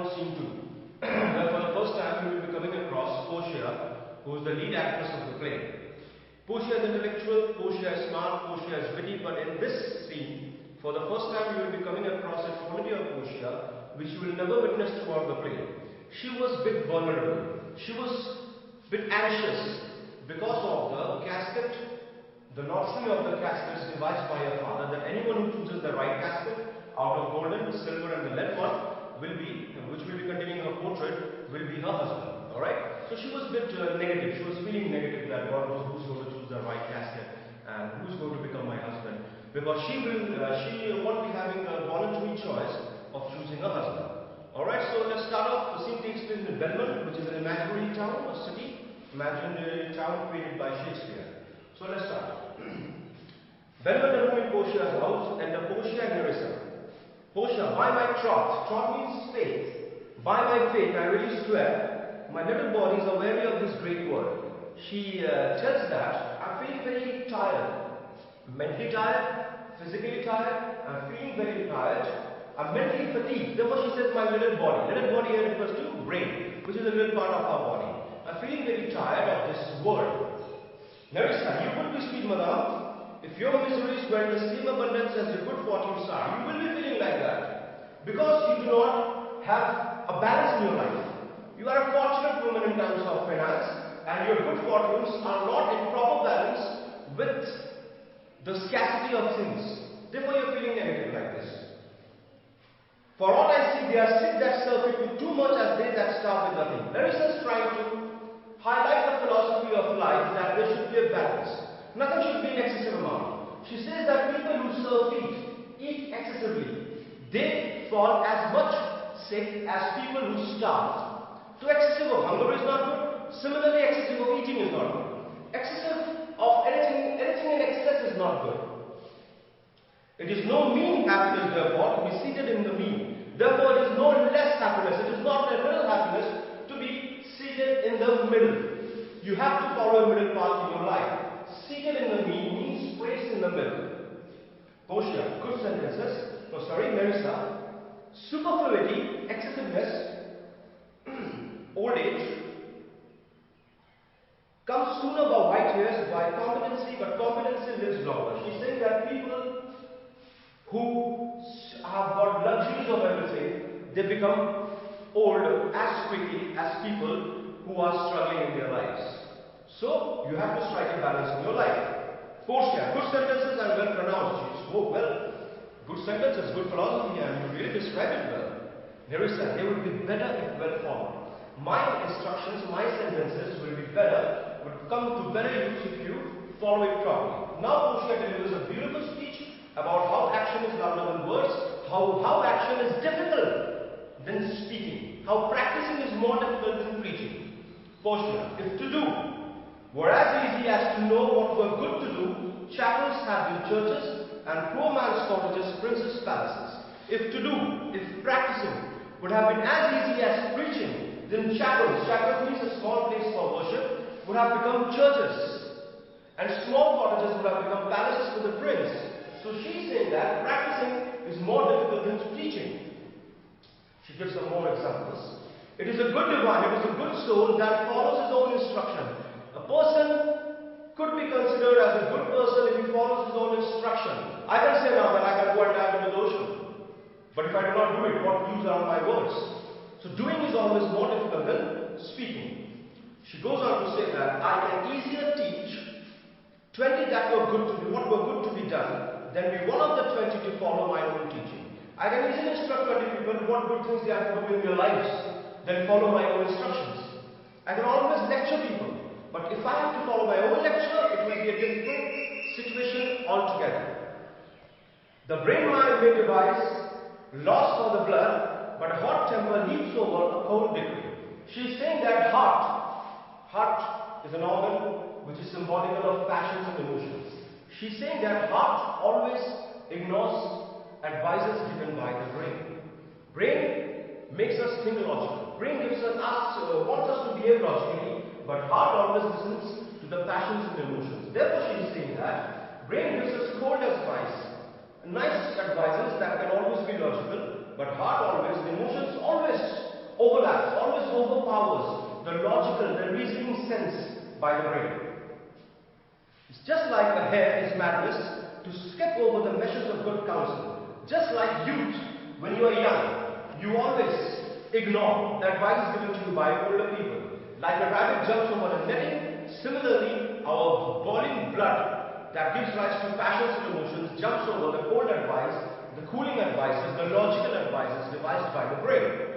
on scene 2, where for the first time we will be coming across Portia, who is the lead actress of the play. Portia is intellectual, Portia is smart, Portia is witty, but in this scene, for the first time you will be coming across a quality of Portia which you will never witness throughout the play. She was a bit vulnerable, she was a bit anxious because of the casket, the lottery of the caskets devised by her father, that anyone who chooses the right casket out of golden, silver and the lead one will be, which will be containing her portrait, will be her husband. Alright? So she was a bit negative. She was feeling negative that God knows who's going to choose the right casket and who's going to become my husband. Because she won't be having a voluntary choice of choosing a husband. Alright, so let's start off. The scene takes place in Belmont, which is an imaginary town, a city, imaginary town created by Shakespeare. So let's start. Belmont and room in Portia's house, and Portia and Nerissa. Portia, by my troth, troth means faith. By my faith, I really swear, my little bodies are weary of this great world. She tells that I'm feeling very tired. Mentally tired, physically tired, I'm feeling very tired. I'm mentally fatigued. Therefore, she says my little body. Little body here refers to brain, which is a little part of our body. I'm feeling very tired of this world. Nerissa, you would be sweet, madame, if your miseries were in the same abundance as your good fortunes are. You will be feeling like that. Because you do not have a balance in your life. You are a fortunate woman in terms of finance, and your good fortunes are not in proper balance with the scarcity of things. Therefore, you are feeling negative like this. For all I see, they are sick that surfeit with too much as they that starve with nothing. Nerissa is trying to highlight the philosophy of life that there should be a balance. Nothing should be in excessive amount. She says that people who surfeit, eat excessively, they fall as much sick as people who starve. So excessive of hunger is not good. Similarly, excessive of eating is not good. Excessive of anything in excess is not good. It is no mean happiness, therefore, to be seated in the mean. Therefore, it is no less happiness. It is not a little happiness to be seated in the middle. You have to follow a middle path in your life. Seated in the mean means placed in the middle. Portia, good sentences. No, sorry, Nerissa. Superfluity, excessiveness, old age, comes sooner by white hairs, by competency, but competency lives longer. She's saying that people who have got luxuries of everything, they become old as quickly as people who are struggling in their lives. So, you have to strike a balance in your life. Portia, good sentences and well pronounced. She spoke well. Good sentences, good philosophy, and you really described it well. Nerissa, they would be better if well followed. My instructions, my sentences will be better, would come to better use if you follow it properly. Now Portia delivers a beautiful speech about how action is louder than words, how action is difficult than speaking, how practicing is more difficult than preaching. Portia, if to do were as easy as to know what were good to do, chapels had been churches, and poor man's cottages princes' palaces. If to do, if practicing would have been as easy as preaching, then chapels means a small place for worship, would have become churches, and small cottages would have become palaces for the prince. So she's saying that practicing is more difficult than preaching. She gives some more examples. It is a good divine, it is a good soul that follows his own instruction. A person could be considered as a good person if he follows his own instruction. I can say now that I can go and dive into the ocean. But if I do not do it, what use are my words? So doing is always more difficult than speaking. She goes on to say that I can easier teach 20 that were good to be, what were good to be done, than be one of the 20 to follow my own teaching. I can easily instruct 20 people what good things they have to do in their lives, than follow my own instructions. I can always lecture people. But if I have to follow my own lecture, it will be a difficult situation altogether. The brain mind may devise laws for the blood, but a hot temper leaps over a cold decree. She is saying that heart is an organ which is symbolical of passions and emotions. She is saying that heart always ignores advices given by the brain. Brain makes us think logical. Brain wants us to behave logically, but heart always listens to the passions and emotions. Therefore, she is saying that brain gives us cold advice, nice advices that can always be logical, but heart always, the emotions always overpowers the logical, the reasoning sense by the brain. It's just like a hare is madness to skip over the measures of good counsel. Just like youth, when you are young, you always ignore the advice given to you by older people. Like a rabbit jumps over the netting, similarly, our boiling blood that gives rise to passions and emotions jumps over the cold advice, the cooling advices, the logical advices devised by the brain.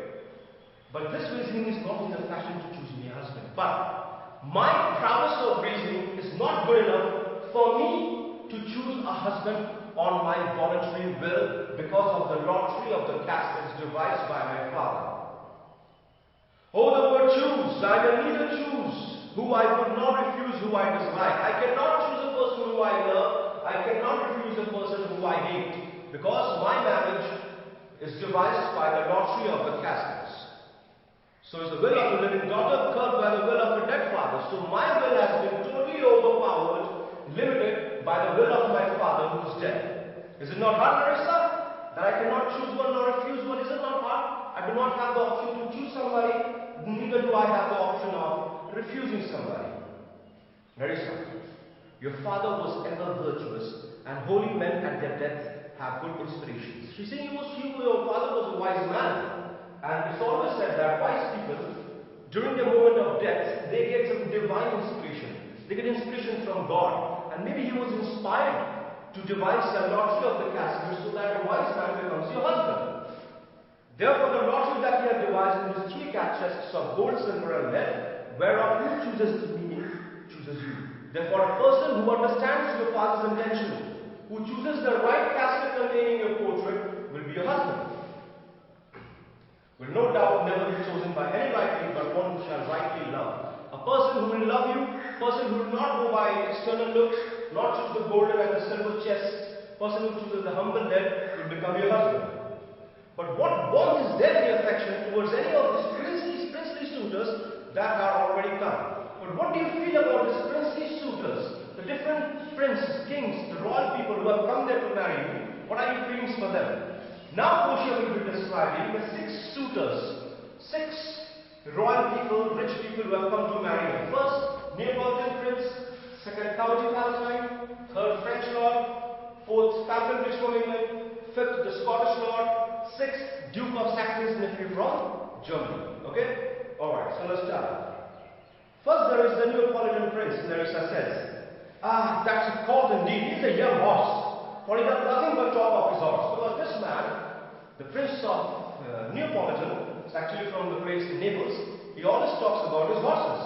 But this reasoning is not in the fashion to choose me a husband. But my prowess of reasoning is not good enough for me to choose a husband on my voluntary will because of the lottery of the caskets devised by my father. Oh, the word choose. I can neither choose who I would not refuse who I dislike. I cannot choose a person who I love. I cannot refuse a person who I hate. Because my marriage is devised by the lottery of the caskets. So is the will of a living daughter curbed by the will of a dead father. So my will has been totally overpowered, limited by the will of my father who is dead. Is it not hard, Marissa? That I cannot choose one nor refuse one? Is it not hard? I do not have the option to choose somebody, neither do I have the option of refusing somebody. Marissa, your father was ever virtuous, and holy men at their death have good inspirations. She's saying your father was a wise man. And it's always said that wise people, during the moment of death, they get some divine inspiration. They get inspiration from God. And maybe he was inspired to devise the lottery of the casket so that a wise man becomes your husband. Therefore, the lottery that he had devised in his 3 chests of gold, silver, and lead, whereof who chooses me, chooses you. Therefore, a person who understands your father's intention, who chooses the right casket containing your portrait, will be your husband. Will no doubt never be chosen by any rightly, but one who shall rightly love. A person who will love you, a person who will not go by external looks, not choose the golden and the silver chest, a person who chooses the humble dead will become your husband. But what bond is there in your affection towards any of these princely suitors that are already come? But what do you feel about these princely suitors, the different princes, kings, the royal people who have come there to marry you? What are your feelings for them? Now Portia will be describing the 6 suitors, 6 royal people, rich people who have come to marry her. First, Neapolitan prince, second, County Palatine, third, French lord, fourth, Pamphlet from England, fifth, the Scottish lord, sixth, Duke of Saxony's nephew from Germany. Okay? Alright, so let's start. First, there is the Neapolitan prince, Larissa says. Ah, that's a court indeed. He's a young horse. For he does nothing but talk of his horse. Because this man, the Prince of Neapolitan, is actually from the place in Naples. He always talks about his horses.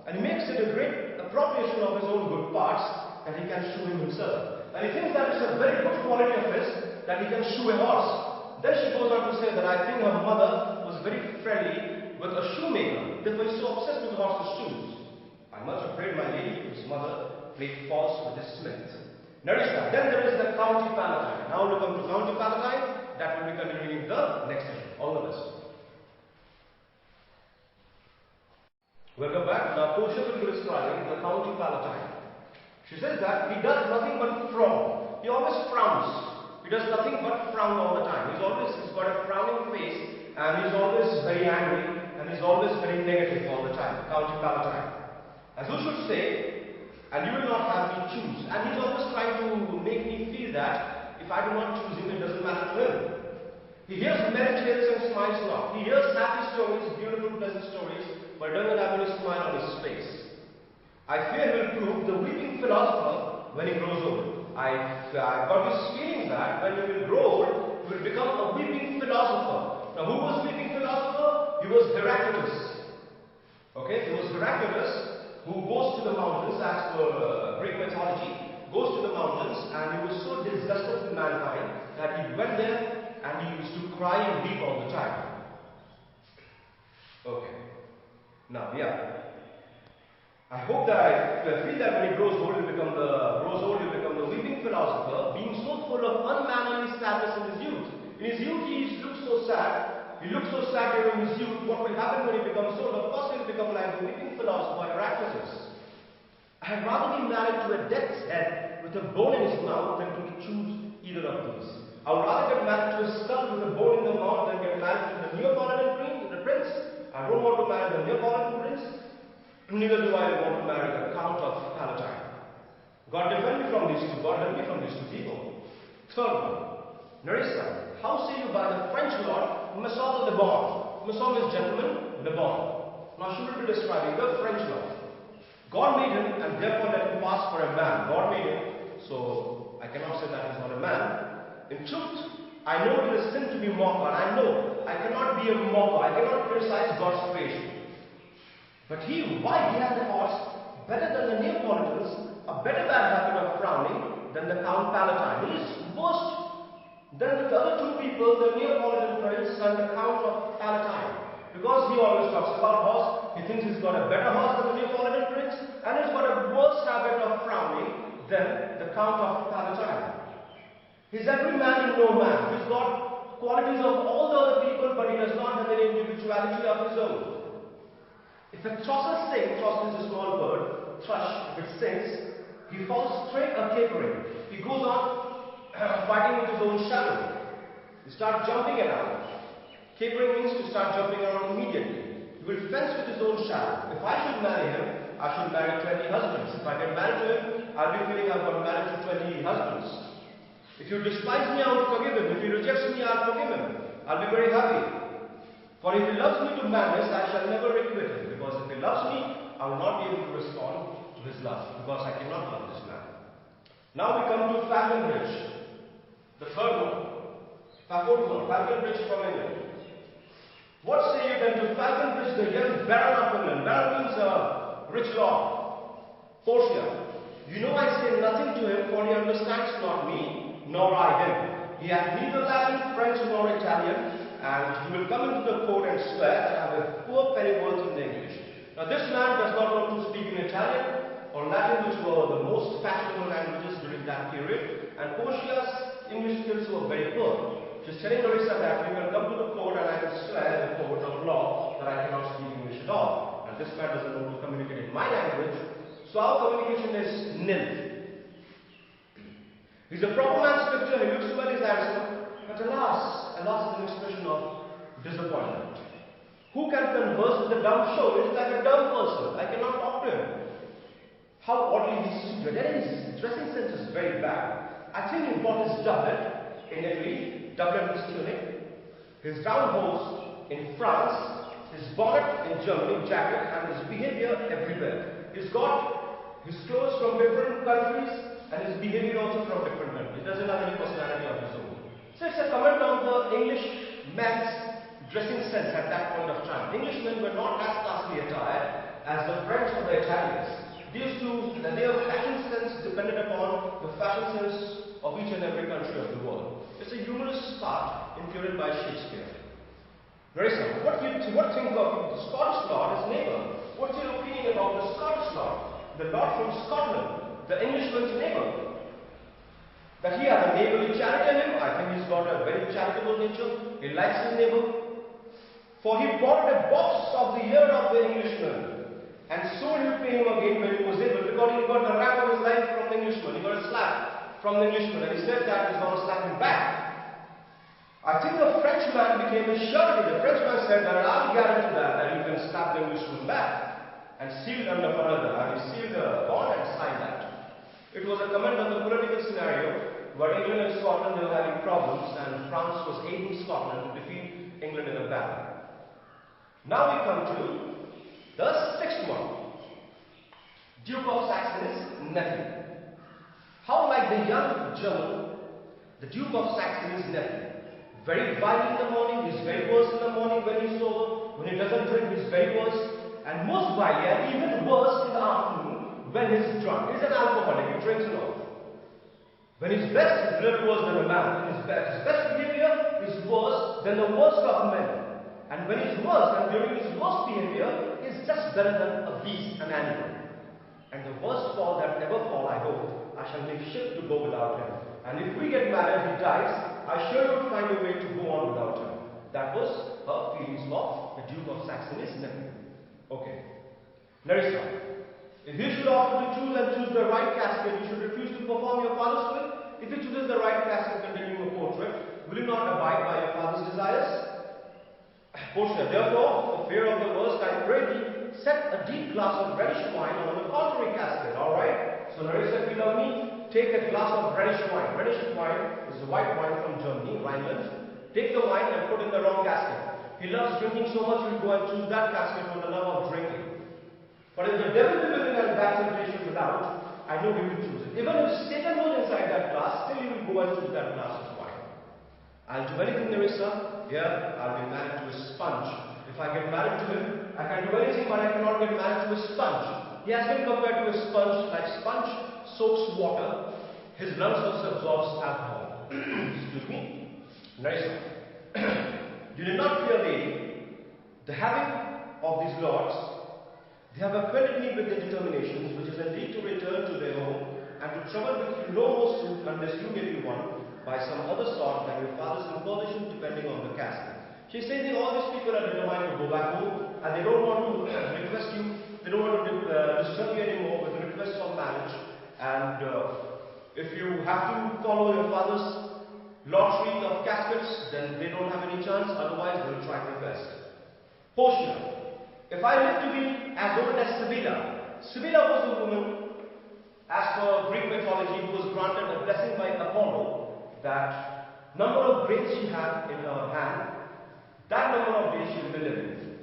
And he makes it a great appropriation of his own good parts that he can shoe him himself. And he thinks that it's a very good quality of his that he can shoe a horse. Then she goes on to say that I think her mother was very friendly with a shoemaker. Therefore he's so obsessed with the horse's shoes. I'm much afraid my lady, his mother, played false with his smith. Narissa. Then there is the County Palatine. Now we come to County Palatine. That will be continuing in the next session. All the best. Welcome back. Now Portia will be describing the County Palatine. She says that he does nothing but frown. He always frowns. He does nothing but frown all the time. He's got a frowning face, and he's always very angry, and he's always very negative all the time. County Palatine. As who should say, and you will not have me choose. And he's always trying to make me feel that if I do not choose him, it doesn't matter to him. He hears merry tales and smiles not. He hears happy stories, beautiful, pleasant stories, but doesn't have any smile on his face. I fear he will prove the weeping philosopher when he grows old. I've got this feeling that when he will grow old, he will become a weeping philosopher. Now, who was weeping philosopher? He was Heraclitus. Okay, he was Heraclitus, who goes to the mountains, as per Greek mythology, goes to the mountains, and he was so disgusted with mankind that he went there and he used to cry and weep all the time. Okay. Now, I hope that I feel that when he grows old, he'll become the weeping philosopher, being so full of unmannerly sadness in his youth. In his youth, he looks so sad. He looks so sad during his youth. What will happen when he becomes old? Of course, he will become like the weeping philosopher Heraclitus. I had rather be married to a death's head with a bone in his mouth than to choose either of these. I would rather get married to a skull with a bone in the mouth than get married to the Neapolitan prince I don't want to marry the Neapolitan prince, neither do I want to marry the Count of Palatine. God defend me from these two. God help me from these two people. Third one, Nerissa, how say you by the French lord Masson Le Bon? Masson is gentleman, Le Bon. Now she will be describing the French lord. God made him and therefore let him pass for a man. God made him, so I cannot say that he's not a man. In truth, I know it is a sin to be mocked, and I know I cannot be a mocker. I cannot criticize God's creation. But why he has a horse better than the Neapolitans, a better bad habit of frowning than the Count Palatine. He is worse than the other two people, the Neapolitan prince and the Count of Palatine. Because he always talks about horse, he thinks he's got a better horse than the Neapolitan prince, and he's got a worse habit of frowning than the Count of Palatine. He's every man in no man. He's got qualities of all the other people, but he does not have any individuality of his own. If a thrusher sings, thrush is a small bird, thrush, if it sings, he falls straight a capering. He goes on fighting with his own shadow. He starts jumping around. Capering means to start jumping around immediately. He will fence with his own shadow. If I should marry him, I should marry 20 husbands. If I get married to him, I'll be feeling I've got married to 20 husbands. If you despise me, I will forgive him. If he rejects me, I'll forgive him. I'll be very happy. For if he loves me to madness, I shall never requite him. Because if he loves me, I will not be able to respond to his love. Because I cannot love this man. Now we come to Falconbridge. The third one. Falconbridge from England. What say you then to Falconbridge, the young Baron of England? Baron means a rich lord. Portia. You know I say nothing to him, for he understands not me, nor I him. He hath neither Latin, French, nor Italian, and he will come into the court and swear that I have a poor penny worth in the English. Now this man does not know to speak in Italian or Latin, which were the most fashionable languages during that period, and Portia's English skills were very poor. She's telling Nerissa that we will come to the court and I will swear in the court of law that I cannot speak English at all. And this man doesn't know to communicate in my language, so our communication is nil. He's a proper man's picture, he looks well, he's handsome, but alas is an expression of disappointment. Who can converse with a dumb show? It is like a dumb person. I cannot talk to him. How oddly he's suited. His dressing sense is very bad. I think he bought his doublet in Italy, doublet means tunic, his round hose in France, his bonnet in Germany, jacket, and his behavior everywhere. He's got his clothes from different countries, and his behavior also from different countries. He doesn't have any personality of his own. So it's a comment on the English man's dressing sense at that point of time. Englishmen were not as classily attired as the French or the Italians. Their fashion sense depended upon the fashion sense of each and every country of the world. It's a humorous part influenced by Shakespeare. Very simple. What think of the Scottish lord as neighbour? What's your opinion about the Scottish lord? The lord from Scotland, the Englishman's neighbour. That he has a neighbourly charity in him. I think he's got a very charitable nature. He likes his neighbour. For he bought a box of the year of the Englishman and sold him to him again when he was able, because he got the rap of his life from the Englishman. He got a slap from the Englishman, and he said that he's going to slap him back. I think the Frenchman became a surety. The Frenchman said that I'll guarantee that you can slap the Englishman back, and sealed under another, and he sealed the bond and signed that. It was a comment on the political scenario where England and Scotland were having problems, and France was aiding Scotland to defeat England in a battle. Now we come to the sixth one. Duke of Saxony's nephew. How like the young German, the Duke of Saxony's nephew. Very violent in the morning, he's very worse in the morning when he's sober. When he doesn't drink, he's very worse. And most violent, even worse in the afternoon when he's drunk. He's an alcoholic, he drinks a lot. When he's best, he's a little worse than a man. His best behavior is worse than the worst of men. And when he's worse, and during his worst behavior, he's just better than a beast, an animal. And the worst fall that ever fall, I hope, I shall make shift to go without him. And if we get married, he dies, I sure would find a way to go on without him. That was her feelings of the Duke of Saxony's nephew. Okay. Nerissa. If he should offer to choose and choose the right casket, you should refuse to perform your father's will. If he chooses the right casket containing a portrait, will you not abide by your father's desires? Portia. Therefore, for fear of the worst, I pray thee, set a deep glass of reddish wine on the contrary casket. Alright? So Narissa, if you love me, take a glass of reddish wine. Reddish wine is a white wine from Germany, Rhineland. Take the wine and put in the wrong casket. He loves drinking so much, he will go and choose that casket for the love of drinking. But if the devil be willing and bad temptation without, I know he will choose it. Even if Satan was inside that glass, still he will go and choose that glass of wine. I'll do anything, Narissa. Here, I'll be married to a sponge. If I get married to him, I can do anything, but I cannot get married to a sponge. He has been compared to a sponge. Like sponge soaks water, his lungs also absorbs alcohol. Excuse me. Narissa. You did not fear, lady. The having of these lords, they have acquainted me with their determinations, which is indeed to return to their home, and to trouble with you no more soon, unless you may be won by some other sort than your father's imposition, depending on the casket. She's saying all these people are determined to go back home, and they don't want to request you, they don't want to disturb you anymore with requests of marriage. And if you have to follow your father's lottery of caskets, then they don't have any chance, otherwise they will try their best. Portia, if I live to be as old as Sibylla was a woman, as per Greek mythology, who was granted a blessing by Apollo, that number of grains she had in her hand, that number of days she will be living.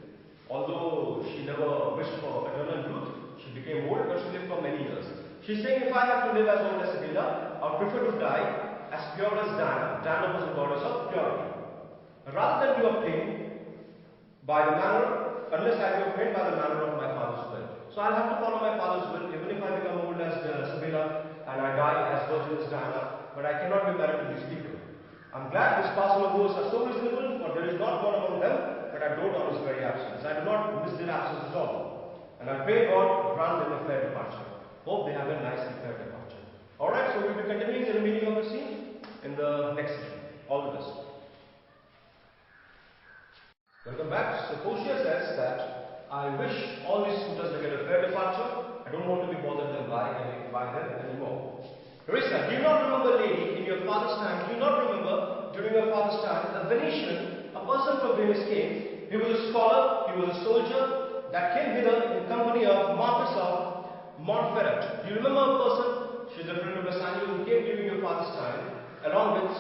Although she never wished for eternal youth, she became old, but she lived for many years. She's saying, if I have to live as old as Sibylla, I would prefer to die as pure as Diana. Diana was a goddess of purity. Rather than be obtained by the manner, unless I be obtained by the manner of my father's will. So I'll have to follow my father's will, even if I become old as Sibylla and I die as virgin as Diana, but I cannot be married to these people. I'm glad this parcel of those are so reasonable, for there is not one among them, but I dote on his very absence. I do not miss their absence at all. And I pray God grant them a fair departure. Hope they have a nice and fair departure. Alright, so we'll be continuing the remaining of the scene in the next session. All the best. Welcome back. So Portia says that I wish all these suitors to get a fair departure. I don't want to be bothered by them anymore. Narissa, do you not remember, lady, in your father's time, do you not remember during your father's time, a Venetian, a person from Venice came. He was a scholar, he was a soldier that came hither in company of Marquis of Montferrat. Do you remember a person? She's a friend of Bassanio who came during your father's time, along with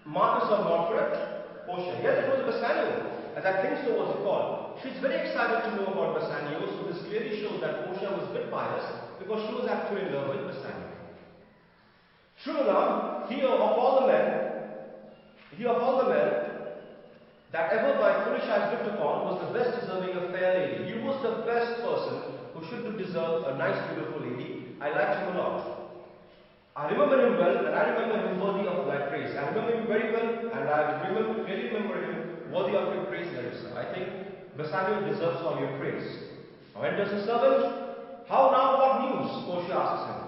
Marquis of Montferrat. Portia, yes, it was Bassanio, as I think so was he called. She's very excited to know about Bassanio, so this clearly shows that Portia was a bit biased because she was actually in love with Bassanio. True enough, he of all the men that ever by foolish eyes looked upon was the best deserving a fair lady. He was the best person who should deserve a nice beautiful lady. I liked him a lot. I remember him well, and I remember him worthy of thy praise. I remember him very well, and I clearly remember him worthy of your praise, Narissa. I think Bassanio deserves all your praise. Now enters the servant. How now, what news? Portia asks him.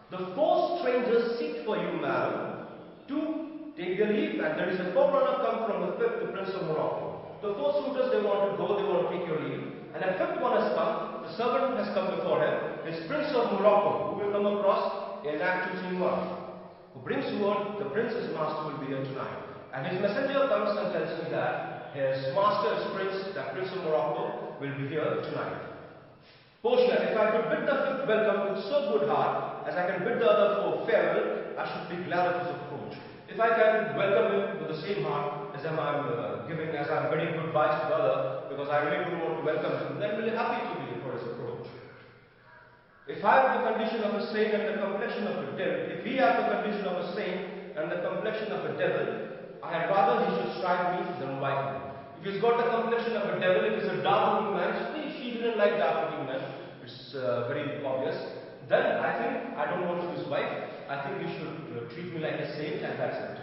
The four strangers seek for you, madam, to take their leave, and there is a forerunner come from the fifth, the Prince of Morocco. The four suitors, they want to go, they want to take your leave, and a fifth one has come, the servant has come before him, is Prince of Morocco, who will come across in Act 2, Scene 1, who brings word the prince's master will be here tonight. And his messenger comes and tells me that his master, his prince, that Prince of Morocco, will be here tonight. Portia, if I could bid the fifth welcome with so good heart, as I can bid the other four farewell, I should be glad of his approach. If I can welcome him with the same heart as I'm bidding goodbyes to the other, because I really don't want to welcome him, then I'm really happy to be for his approach. If I have the condition of a saint and the complexion of a devil, if he has the condition of a saint and the complexion of a devil, I had rather he should strike me than wife me. If he's got the complexion of a devil, if he's a dark-looking man, she didn't like dark-looking men, it's very obvious, then I think I don't want to be his wife. I think he should treat me like a saint, and that's it.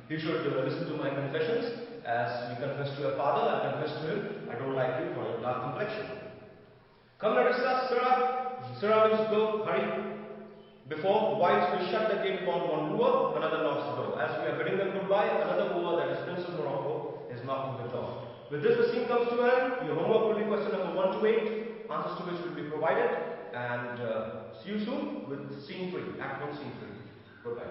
He should listen to my confessions, as you confess to your father, I confess to him, I don't like you for your dark complexion. Come, Narissa, Sirrah means go, hurry. Before, whilst we shut the gate upon one wooer, another knocks the door. As we are bidding them goodbye, another wooer, that is Prince of Morocco, is knocking the door. With this, the scene comes to an end. Your homework will be question number 1 to 8, answers to which will be provided. And see you soon with scene 3, Act 1, Scene 3. Goodbye.